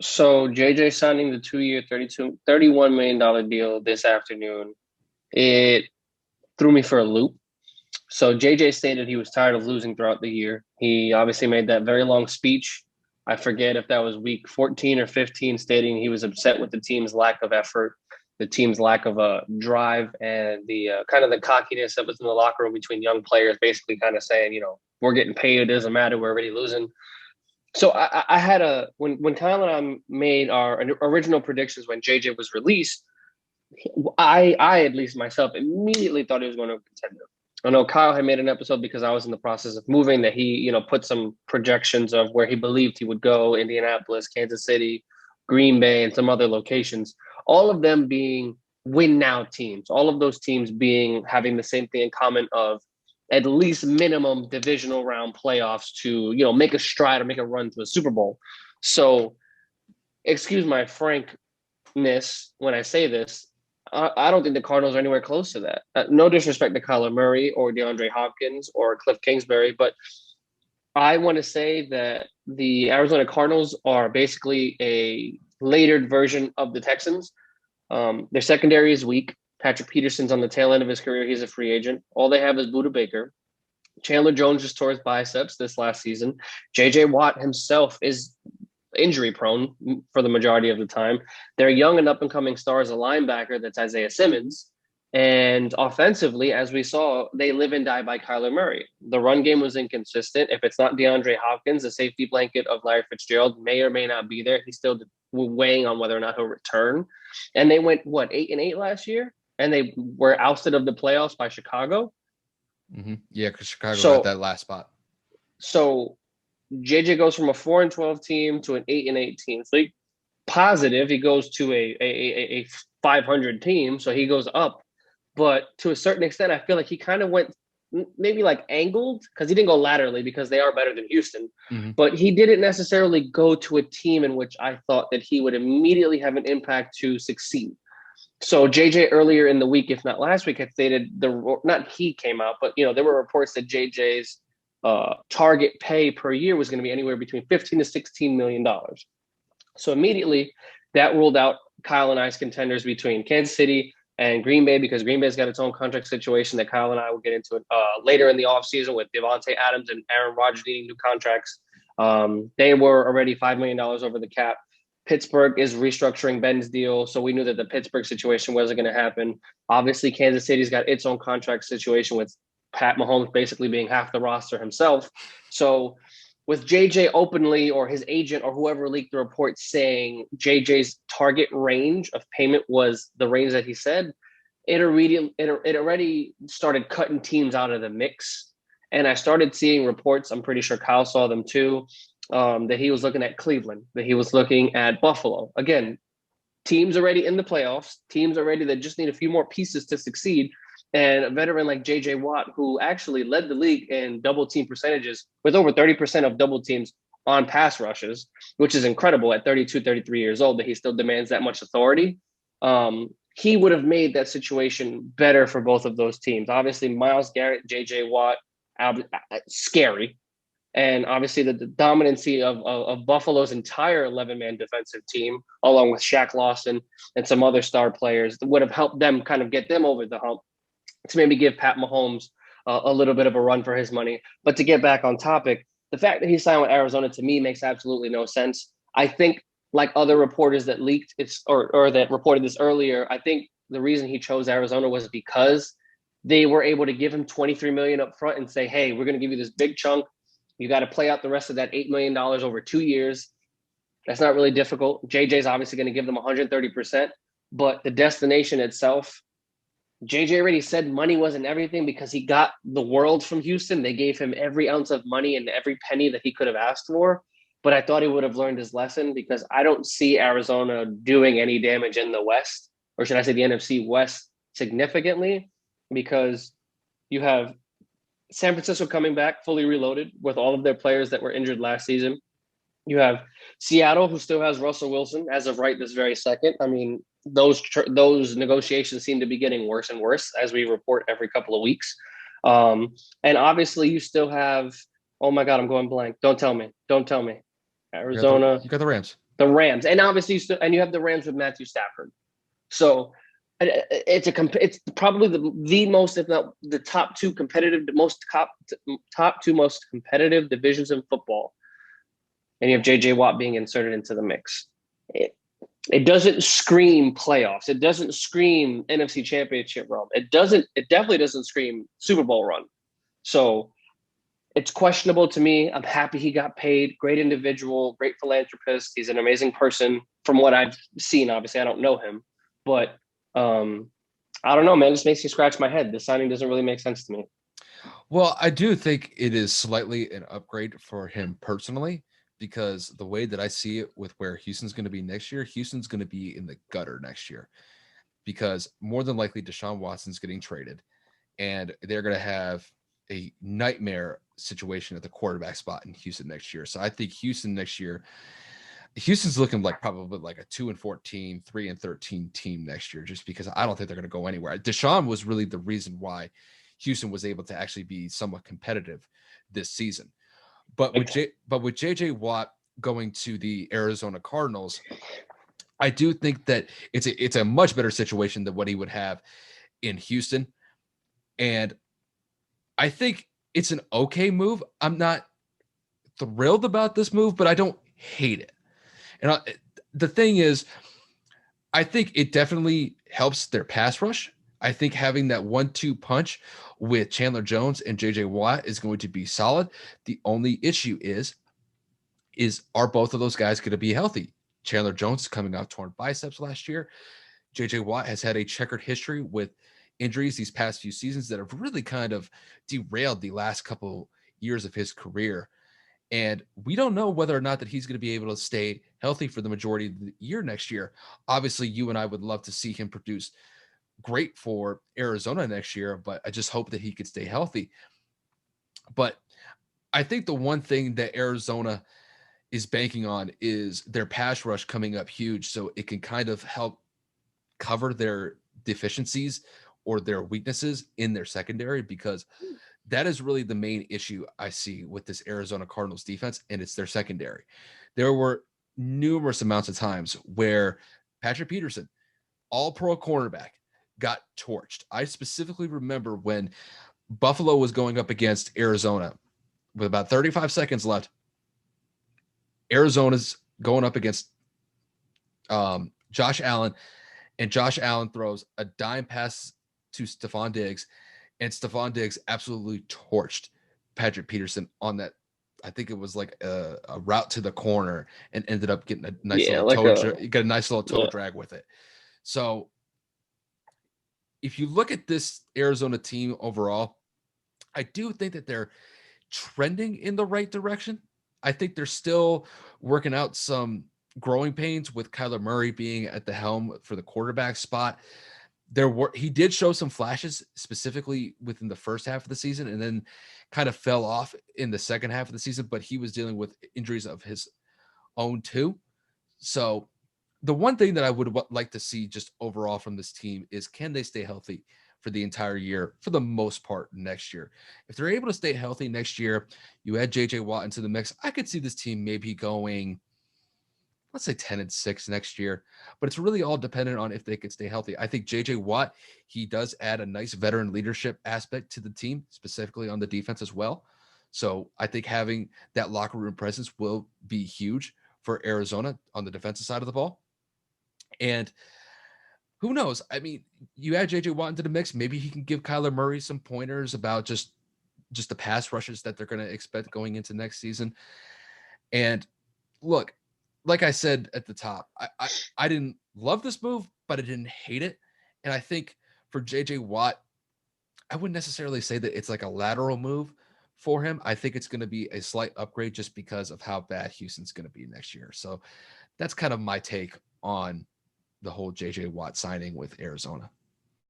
So JJ signing the 2 year, $31 million deal this afternoon. It threw me for a loop. So JJ stated he was tired of losing throughout the year. He obviously made that very long speech. I forget if that was week 14 or 15, stating he was upset with the team's lack of effort, the team's lack of a drive, and the kind of the cockiness that was in the locker room between young players, basically kind of saying, we're getting paid, it doesn't matter, we're already losing. So I had when Kyle and I made our original predictions when JJ was released, I at least myself immediately thought he was going to contender. I know Kyle had made an episode because I was in the process of moving that he put some projections of where he believed he would go: Indianapolis, Kansas City, Green Bay, and some other locations. All of them being win now teams. All of those teams being having the same thing in common of at least minimum divisional round playoffs to make a stride or make a run to a Super Bowl. So excuse my frankness when I say this. I don't think the Cardinals are anywhere close to that. No disrespect to Kyler Murray or DeAndre Hopkins or Cliff Kingsbury, but I want to say that the Arizona Cardinals are basically a later version of the Texans. Their secondary is weak. Patrick Peterson's on the tail end of his career. He's a free agent. All they have is Buda Baker. Chandler Jones just tore his biceps this last season. J.J. Watt himself is injury prone for the majority of the time. Their young and up and coming star is a linebacker that's Isaiah Simmons. And offensively, as we saw, they live and die by Kyler Murray. The run game was inconsistent. If it's not DeAndre Hopkins, the safety blanket of Larry Fitzgerald may or may not be there. He's still weighing on whether or not he'll return. And they went, 8-8 last year? And they were ousted of the playoffs by Chicago. Mm-hmm. Yeah, because Chicago got So, that last spot. so JJ goes from a 4-12 team to an 8-8 team. So positive, he goes to a 500 team, so he goes up. But to a certain extent, I feel like he kind of went maybe like angled because he didn't go laterally because they are better than Houston. Mm-hmm. But he didn't necessarily go to a team in which I thought that he would immediately have an impact to succeed. So JJ earlier in the week, if not last week, had stated not he came out, but there were reports that JJ's target pay per year was going to be anywhere between 15 to $16 million. So immediately that ruled out Kyle and I's contenders between Kansas City and Green Bay, because Green Bay's got its own contract situation that Kyle and I will get into it later in the offseason with Devontae Adams and Aaron Rodgers needing new contracts. They were already $5 million over the cap. Pittsburgh is restructuring Ben's deal, so we knew that the Pittsburgh situation wasn't going to happen. Obviously, Kansas City's got its own contract situation with Pat Mahomes basically being half the roster himself. So with JJ openly, or his agent or whoever leaked the report, saying JJ's target range of payment was the range that he said, it already started cutting teams out of the mix. And I started seeing reports, I'm pretty sure Kyle saw them too, that he was looking at Cleveland, that he was looking at Buffalo. Again, teams already in the playoffs, teams already that just need a few more pieces to succeed. And a veteran like J.J. Watt, who actually led the league in double team percentages with over 30% of double teams on pass rushes, which is incredible at 32, 33 years old, that he still demands that much authority. He would have made that situation better for both of those teams. Obviously, Myles Garrett, J.J. Watt, scary. And obviously the dominancy of Buffalo's entire 11-man defensive team, along with Shaq Lawson and some other star players, would have helped them kind of get them over the hump to maybe give Pat Mahomes a little bit of a run for his money. But to get back on topic, the fact that he signed with Arizona to me makes absolutely no sense. I think, like other reporters that leaked or that reported this earlier, I think the reason he chose Arizona was because they were able to give him $23 million up front and say, hey, we're going to give you this big chunk. You got to play out the rest of that $8 million over 2 years. That's not really difficult. JJ's obviously going to give them 130%, but the destination itself, JJ already said money wasn't everything because he got the world from Houston. They gave him every ounce of money and every penny that he could have asked for. But I thought he would have learned his lesson, because I don't see Arizona doing any damage in the West, or should I say the NFC West, significantly, because you have San Francisco coming back fully reloaded with all of their players that were injured last season. You have Seattle, who still has Russell Wilson as of right this very second. I mean, those negotiations seem to be getting worse and worse as we report every couple of weeks. And obviously, you still have. Oh my God, I'm going blank. Don't tell me. You got the Arizona. you got the Rams. The Rams, and obviously, and you have the Rams with Matthew Stafford. So it's probably the most, if not the top two competitive, top two most competitive divisions in football. And you have JJ Watt being inserted into the mix. It doesn't scream playoffs. It doesn't scream NFC Championship run. It definitely doesn't scream Super Bowl run. So it's questionable to me. I'm happy he got paid. Great individual, great philanthropist. He's an amazing person from what I've seen. Obviously, I don't know him, but I don't know, man. It just makes me scratch my head. The signing doesn't really make sense to me. Well, I do think it is slightly an upgrade for him personally, because the way that I see it with where Houston's going to be next year, Houston's going to be in the gutter next year, because more than likely Deshaun Watson's getting traded, and they're going to have a nightmare situation at the quarterback spot in Houston next year. So I think Houston next year, Houston's looking like probably like a 2-14, 3-13 team next year, just because I don't think they're going to go anywhere. Deshaun was really the reason why Houston was able to actually be somewhat competitive this season. But with JJ Watt going to the Arizona Cardinals, I do think that it's a much better situation than what he would have in Houston. And I think it's an okay move. I'm not thrilled about this move, but I don't hate it. And the thing is, I think it definitely helps their pass rush. I think having that 1-2 punch with Chandler Jones and JJ Watt is going to be solid. The only issue is are both of those guys going to be healthy? Chandler Jones is coming off torn biceps last year. JJ Watt has had a checkered history with injuries these past few seasons that have really kind of derailed the last couple years of his career. And we don't know whether or not that he's going to be able to stay healthy for the majority of the year next year. Obviously, you and I would love to see him produce great for Arizona next year, but I just hope that he could stay healthy. But I think the one thing that Arizona is banking on is their pass rush coming up huge, so it can kind of help cover their deficiencies or their weaknesses in their secondary, because that is really the main issue I see with this Arizona Cardinals defense, and it's their secondary. There were numerous amounts of times where Patrick Peterson, all-pro cornerback, got torched. I specifically remember when Buffalo was going up against Arizona with about 35 seconds left. Arizona's going up against Josh Allen, and Josh Allen throws a dime pass to Stephon Diggs, and Stephon Diggs absolutely torched Patrick Peterson on that. I think it was like a route to the corner, and ended up getting a nice little toe drag with it. So if you look at this Arizona team overall, I do think that they're trending in the right direction. I think they're still working out some growing pains with Kyler Murray being at the helm for the quarterback spot. He did show some flashes specifically within the first half of the season, and then kind of fell off in the second half of the season, but he was dealing with injuries of his own too. So the one thing that I would like to see just overall from this team is, can they stay healthy for the entire year for the most part next year? If they're able to stay healthy next year, you add JJ Watt into the mix, I could see this team maybe going, let's say 10-6 next year, but it's really all dependent on if they could stay healthy. I think JJ Watt, he does add a nice veteran leadership aspect to the team, specifically on the defense as well. So I think having that locker room presence will be huge for Arizona on the defensive side of the ball. And who knows? I mean, you add JJ Watt into the mix, maybe he can give Kyler Murray some pointers about just the pass rushes that they're going to expect going into next season. And look, like I said at the top, I didn't love this move, but I didn't hate it. And I think for JJ Watt, I wouldn't necessarily say that it's like a lateral move for him. I think it's going to be a slight upgrade just because of how bad Houston's going to be next year. So that's kind of my take on the whole JJ Watt signing with Arizona.